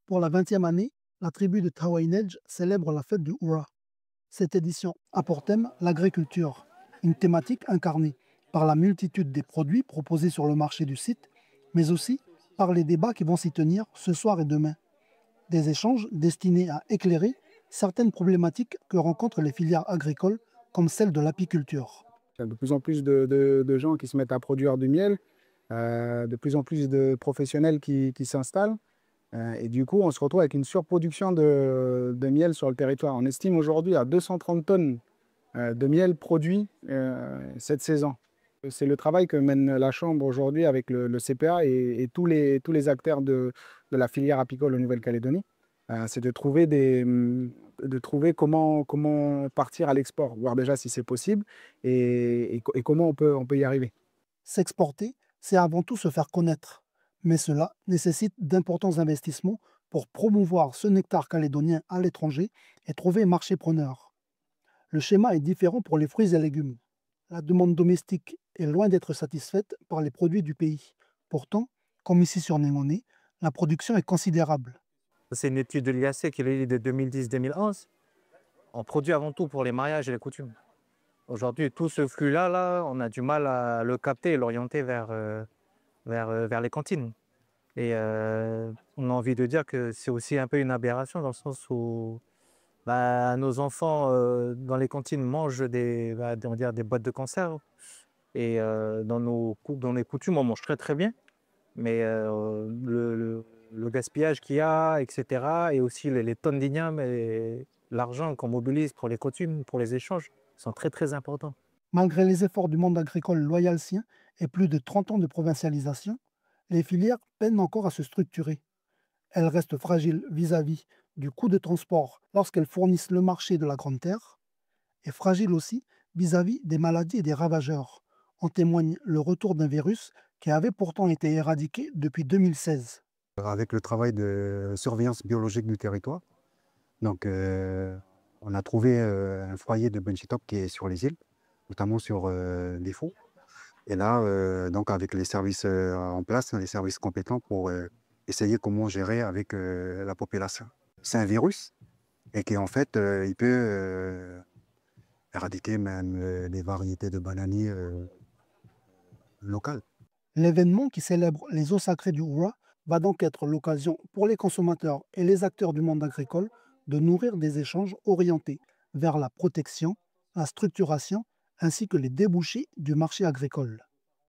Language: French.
Pour la 20e année, la tribu de Tawainej célèbre la fête du Hura. Cette édition a pour thème l'agriculture, une thématique incarnée par la multitude des produits proposés sur le marché du site, mais aussi par les débats qui vont s'y tenir ce soir et demain. Des échanges destinés à éclairer certaines problématiques que rencontrent les filières agricoles, comme celle de l'apiculture. Il y a de plus en plus de gens qui se mettent à produire du miel, de plus en plus de professionnels qui s'installent. Et du coup, on se retrouve avec une surproduction de miel sur le territoire. On estime aujourd'hui à 230 tonnes de miel produit cette saison. C'est le travail que mène la Chambre aujourd'hui avec le CPA et tous les acteurs de la filière apicole en Nouvelle-Calédonie. C'est de trouver comment partir à l'export, voir déjà si c'est possible et comment on peut y arriver. S'exporter, c'est avant tout se faire connaître, mais cela nécessite d'importants investissements pour promouvoir ce nectar calédonien à l'étranger et trouver marché preneur. Le schéma est différent pour les fruits et légumes. La demande domestique est loin d'être satisfaite par les produits du pays. Pourtant, comme ici sur Némoné, la production est considérable. C'est une étude de l'IAC qui est de 2010-2011. On produit avant tout pour les mariages et les coutumes. Aujourd'hui, tout ce flux-là, on a du mal à le capter et l'orienter vers les cantines. Et on a envie de dire que c'est aussi un peu une aberration dans le sens où nos enfants dans les cantines mangent on va dire des boîtes de conserve. Et dans les coutumes, on mange très très bien. Mais le gaspillage qu'il y a, etc., et aussi les tonnes d'ignames et l'argent qu'on mobilise pour les coutumes, pour les échanges, sont très très importants. Malgré les efforts du monde agricole loyalsien et plus de 30 ans de provincialisation, les filières peinent encore à se structurer. Elles restent fragiles vis-à-vis du coût de transport lorsqu'elles fournissent le marché de la Grande Terre, et fragiles aussi vis-à-vis des maladies et des ravageurs. En témoigne le retour d'un virus qui avait pourtant été éradiqué depuis 2016. Avec le travail de surveillance biologique du territoire, donc, on a trouvé un foyer de Bunchitop qui est sur les îles, notamment sur les fonds. Et là, donc avec les services en place, les services compétents pour essayer comment gérer avec la population. C'est un virus et qui en fait, il peut éradiquer même les variétés de bananiers locales. L'événement qui célèbre les eaux sacrées du Hura va donc être l'occasion pour les consommateurs et les acteurs du monde agricole de nourrir des échanges orientés vers la protection, la structuration ainsi que les débouchés du marché agricole.